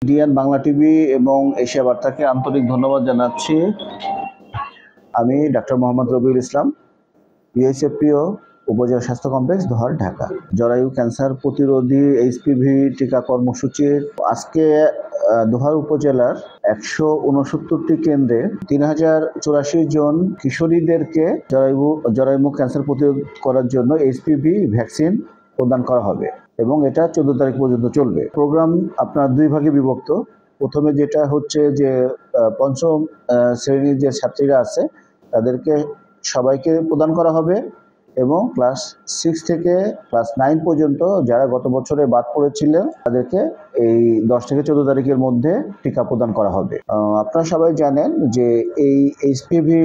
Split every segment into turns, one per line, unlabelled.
DNA Bangla TV এবং Asia বার্তাকে আন্তরিক ধন্যবাদ জানাচ্ছি। আমি ডাক্তার মোহাম্মদ রবিউল ইসলাম, ইউএসএফপিও উপজেলা স্বাস্থ্য কমপ্লেক্স দোহার, ঢাকা। জরায়ু ক্যান্সার প্রতিরোধী এইচপিভি টিকা কর্মসূচির আজকে দোহার উপজেলার 169টি কেন্দ্রে 3084 জন কিশোরীদেরকে জরায়ুমুখ ক্যান্সার প্রতিরোধ করার জন্য এইচপিভি ভ্যাকসিন প্রদান করা হবে এবং এটা 14 তারিখ পর্যন্ত চলবে। প্রোগ্রাম আপনার দুই ভাগে বিভক্ত। প্রথমে যেটা হচ্ছে যে পঞ্চম শ্রেণীর যে ছাত্রীরা আছে তাদেরকে সবাইকে প্রদান করা হবে এবং ক্লাস 6 থেকে ক্লাস 9 পর্যন্ত যারা গত বছরে বাদ পড়েছিলেন তাদেরকে এই 10 থেকে 14 তারিখের মধ্যে টিকা প্রদান করা হবে। আপনারা সবাই জানেন যে এই এইচপিভি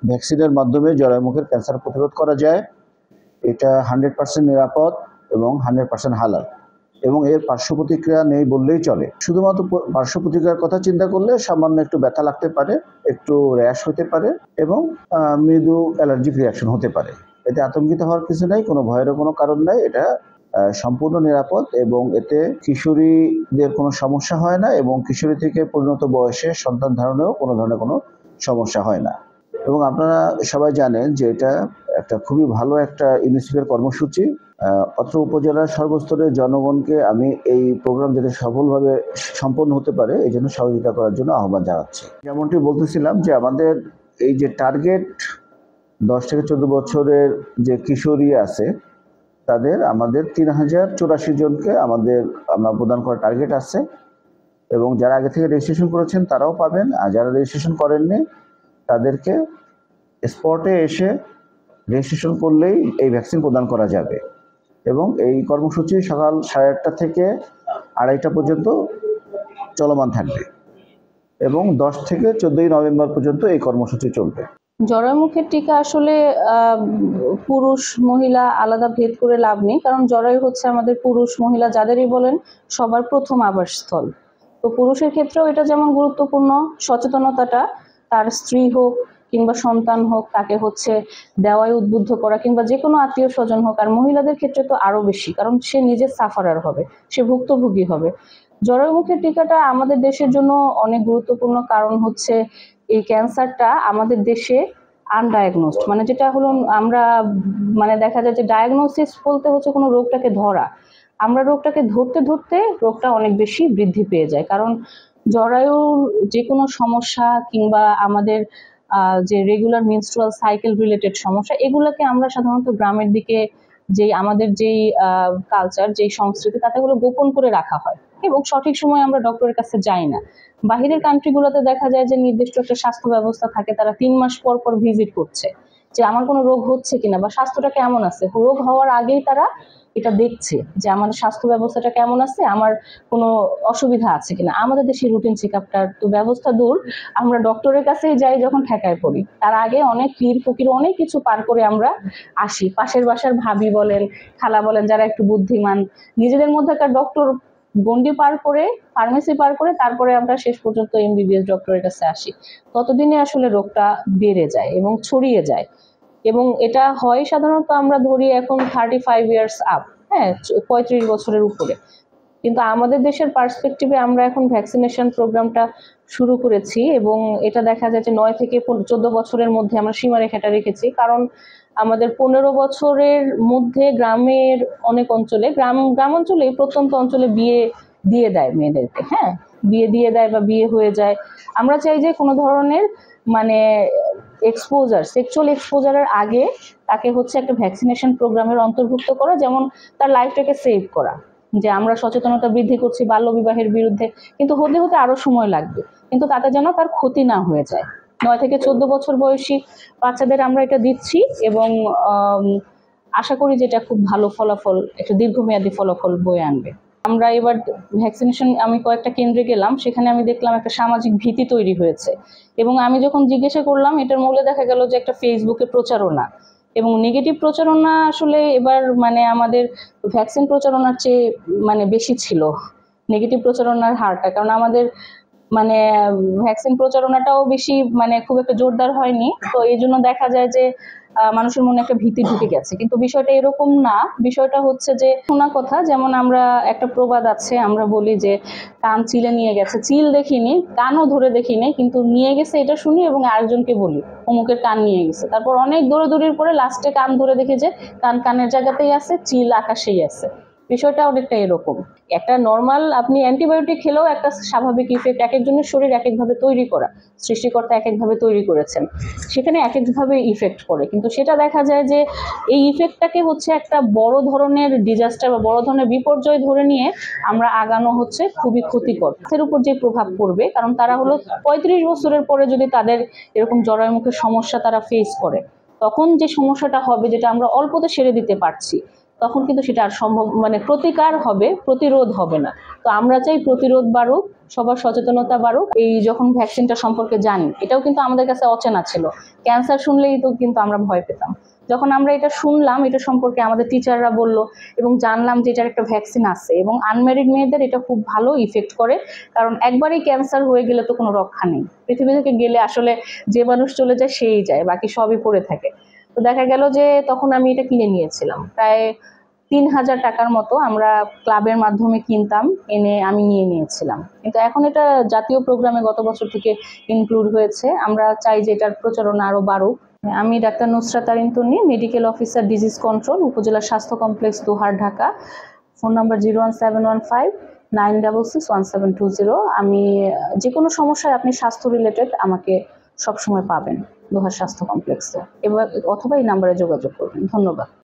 ভ্যাকসিনের মাধ্যমে জরায়ুমুখের ক্যান্সার প্রতিরোধ করা যায়। এটা 100% নিরাপদ এবং 100% হালাল এবং এর পার্শ্ব প্রতিক্রিয়া নেই বললেই চলে। শুধুমাত্র পার্শ্ব প্রতিক্রিয়ার কথা চিন্তা করলে সামান্য একটু ব্যথা লাগতে পারে, একটু র্যাশ হতে পারে এবং মৃদু অ্যালার্জিক রিয়াকশন হতে পারে। এতে আতঙ্কিত হওয়ার কিছু নেই, কোনো ভয়েরও কোনো কারণ নাই। এটা সম্পূর্ণ নিরাপদ এবং এতে কিশোরীদের কোনো সমস্যা হয় না এবং কিশোরী থেকে পরিণত বয়সে সন্তান ধারণেও কোনো ধরনের কোনো সমস্যা হয় না। এবং আপনারা সবাই জানেন যে এটা একটা খুবই ভালো একটা ইউনিসেফের কর্মসূচি। অত্র উপজেলার সর্বস্তরের জনগণকে আমি এই প্রোগ্রাম যাতে সফলভাবে সম্পন্ন হতে পারে এই জন্য সহযোগিতা করার জন্য আহ্বান জানাচ্ছি। যেমনটি বলতেছিলাম যে আমাদের এই যে টার্গেট 10 থেকে 14 বছরের যে কিশোরী আছে তাদের আমাদের 3084 জনকে আমরা প্রদান করার টার্গেট আছে এবং যারা আগে থেকে রেজিস্ট্রেশন করেছেন তারাও পাবেন, আর যারা রেজিস্ট্রেশন করেননি তাদেরকে স্পটে এসে রেজিস্ট্রেশন করলেই এই ভ্যাকসিন প্রদান করা যাবে এবং এই কর্মসূচি সকাল 8:30 থেকে 2:30 পর্যন্ত চলমান থাকবে এবং 10 থেকে 14 নভেম্বর পর্যন্ত এই কর্মসূচি চলবে।
জরায়ুমুখের টিকা আসলে পুরুষ মহিলা আলাদা ভেদ করে লাভ নেই, কারণ জরায়ু হচ্ছে আমাদের পুরুষ মহিলা যাদেরই বলেন সবার প্রথম আবাসস্থল। তো পুরুষের ক্ষেত্রেও এটা যেমন গুরুত্বপূর্ণ, সচেতনতাটা তার স্ত্রী হোক কিংবা সন্তান হোক তাকে হচ্ছে দেওয়ায় উদ্বুদ্ধ করা, কিংবা যে কোনো আত্মীয় স্বজন হোক। আর মহিলাদের ক্ষেত্রে তো আরো বেশি, কারণ সে নিজে সাফারার হবে, সে ভুক্তভোগী হবে। জরায়ুমুখের টিকাটা আমাদের দেশের জন্য অনেক গুরুত্বপূর্ণ, কারণ হচ্ছে এই ক্যান্সারটা আমাদের দেশে আনডায়াগনোসড, মানে যেটা হলো আমরা মানে দেখা যায় যে ডায়াগনোসিস বলতে হচ্ছে কোনো রোগটাকে ধরা। আমরা রোগটাকে ধরতে ধরতে রোগটা অনেক বেশি বৃদ্ধি পেয়ে যায়, কারণ জরায়ুর যে কোনো সমস্যা কিংবা আমাদের যে রেগুলার মেনস্ট্রুয়াল সাইকেল রিলেটেড সমস্যা, এগুলোকে আমরা সাধারণত গ্রামের দিকে যেই আমাদের যেই কালচার, যেই সংস্কৃতি, তাতে হলো গোপন করে রাখা হয় এবং সঠিক সময় আমরা ডক্টরের কাছে যাই না। বাহিরের কান্ট্রিগুলোতে দেখা যায় যে নির্দিষ্ট একটা স্বাস্থ্য ব্যবস্থা থাকে, তারা 3 মাস পর পর ভিজিট করছে যে আমার কোনো রোগ হচ্ছে কিনা বা স্বাস্থ্যটা কেমন আছে। রোগ হওয়ার আগেই তারা এটা দেখছে যে আমাদের স্বাস্থ্য ব্যবস্থাটা কেমন আছে, আমার কোনো অসুবিধা আছে কিনা। আমাদের দেশে রুটিন চেক আপটার তো ব্যবস্থা দূর, আমরা ডক্টরের কাছেই যাই যখন ঠেকায় পড়ি। তার আগে অনেক পীর ফকির অনেক কিছু পার করে আমরা আসি। পাশের বাসার ভাবি বলেন, খালা বলেন, যারা একটু বুদ্ধিমান, নিজেদের মধ্যেকার ডক্টর গন্ডি পার করে, ফার্মেসি পার করে তারপরে আমরা শেষ পর্যন্ত এমবিবিএস ডক্টরের কাছে আসি। ততদিনে আসলে রোগটা বেড়ে যায় এবং ছড়িয়ে যায়। এবং এটা হয় সাধারণত আমরা ধরি এখন 35 ইয়ার্স আপ, হ্যাঁ, 35 বছরের উপরে। কিন্তু আমাদের দেশের পার্সপেক্টিভে আমরা এখন ভ্যাকসিনেশন প্রোগ্রামটা শুরু করেছি এবং এটা দেখা যায় যে 9 থেকে 14 বছরের মধ্যে আমরা সীমারেখাটা রেখেছি, কারণ আমাদের 15 বছরের মধ্যে গ্রামের অনেক অঞ্চলে, গ্রাম অঞ্চলে, প্রত্যন্ত অঞ্চলে বিয়ে দিয়ে দেয় মেয়েদেরকে, হ্যাঁ, বিয়ে দিয়ে দেয় বা বিয়ে হয়ে যায়। আমরা চাই যে কোনো ধরনের মানে এক্সপোজার, সেক্সুয়াল এক্সপোজারের আগে তাকে হচ্ছে একটা ভ্যাকসিনেশন প্রোগ্রামের অন্তর্ভুক্ত করা, যেমন তার লাইফটাকে সেভ করা। যে আমরা সচেতনতা বৃদ্ধি করছি বাল্য বিবাহের বিরুদ্ধে, কিন্তু হতে হতে আরো সময় লাগবে, কিন্তু তাতে যেন তার ক্ষতি না হয়ে যায়। 9 থেকে 14 বছর বয়সী বাচ্চাদের আমরা এটা দিচ্ছি এবং আশা করি যেটা খুব ভালো ফলাফল, একটা দীর্ঘমেয়াদী ফলাফল বয়ে আনবে। আমরা এবার ভ্যাকসিনেশন, আমি কয়েকটা কেন্দ্রে গেলাম, সেখানে আমি দেখলাম একটা সামাজিক ভীতি তৈরি হয়েছে এবং আমি যখন জিজ্ঞাসা করলাম এটার মূলে দেখা গেল যে একটা ফেসবুকে প্রচারণা এবং নেগেটিভ প্রচারণা আসলে এবার মানে আমাদের ভ্যাকসিন প্রচারণার চেয়ে মানে বেশি ছিল নেগেটিভ প্রচারণার হারটা, কারণ আমাদের মানে ভ্যাকসিন প্রচারণাটাও বেশি মানে খুব একটা জোরদার হয়নি। তো এই জন্য দেখা যায় যে মানুষের মনে একটা ভীতি ঢুকে গেছে, কিন্তু বিষয়টা এরকম না। বিষয়টা হচ্ছে যে শোনা কথা, যেমন আমরা একটা প্রবাদ আছে, আমরা বলি যে কান চিলে নিয়ে গেছে, চিল দেখিনি, কানও ধরে দেখিনি, কিন্তু নিয়ে গেছে এটা শুনি এবং আরেকজনকে বলি অমুকের কান নিয়ে গেছে। তারপর অনেক দৌড়াদৌড়ির পরে লাস্টে কান ধরে দেখি যে কান কানের জায়গাতেই আছে, চিল আকাশেই আছে। বিষয়টা অনেকটা এরকম। একটা নর্মাল আপনি অ্যান্টিবায়োটিক খেলেও একটা স্বাভাবিক ইফেক্ট, এক একজনের শরীর এক একভাবে তৈরি করা, সৃষ্টিকর্তা এক একভাবে তৈরি করেছেন, সেখানে এক একভাবে ইফেক্ট করে। কিন্তু সেটা দেখা যায় যে এই ইফেক্টটাকে হচ্ছে একটা বড় ধরনের ডিজাস্টার বা বড় ধরনের বিপর্যয় ধরে নিয়ে আমরা আগানো হচ্ছে খুবই ক্ষতিকর। এর উপর যে প্রভাব পড়বে, কারণ তারা হলো 35 বছরের পরে যদি তাদের এরকম জরায়ুমুখের সমস্যা তারা ফেস করে, তখন যে সমস্যাটা হবে, যেটা আমরা অল্পতে সেরে দিতে পারছি, তখন কিন্তু সেটা আর সম্ভব, মানে প্রতিকার হবে, প্রতিরোধ হবে না। তো আমরা চাই প্রতিরোধ বাড়ুক, সবার সচেতনতা বাড়ুক। এই যখন ভ্যাকসিনটা সম্পর্কে জানি, এটাও কিন্তু আমাদের কাছে অচেনা ছিল। ক্যান্সার শুনলেই তো কিন্তু আমরা ভয় পেতাম। যখন আমরা এটা শুনলাম, এটা সম্পর্কে আমাদের টিচাররা বলল এবং জানলাম যে এটার একটা ভ্যাকসিন আছে, এবং আনম্যারিড মেয়েদের এটা খুব ভালো ইফেক্ট করে, কারণ একবারই ক্যান্সার হয়ে গেলে তো কোনো রক্ষা নেই। পৃথিবী থেকে গেলে আসলে যে মানুষ চলে যায় সেই যায়, বাকি সবই পড়ে থাকে। তো দেখা গেল যে তখন আমি এটা কিনে নিয়েছিলাম, প্রায় 3000 টাকার মতো আমরা ক্লাবের মাধ্যমে কিনতাম, এনে আমি নিয়ে নিয়েছিলাম। কিন্তু এখন এটা জাতীয় প্রোগ্রামে গত বছর থেকে ইনক্লুড হয়েছে। আমরা চাই যে এটার প্রচারণা আরো বাড়ুক। আমি doctor Nusrat Arin Tonni, medical officer, disease control, উপজেলা স্বাস্থ্য complex, Dohar, Dhaka. Phone number 01715966170। আমি যে কোনো সমস্যায়, আপনি স্বাস্থ্য রিলেটেড, আমাকে সবসময় পাবেন দোহার স্বাস্থ্য কমপ্লেক্সে, এবার অথবা এই নাম্বারে যোগাযোগ করবেন। ধন্যবাদ।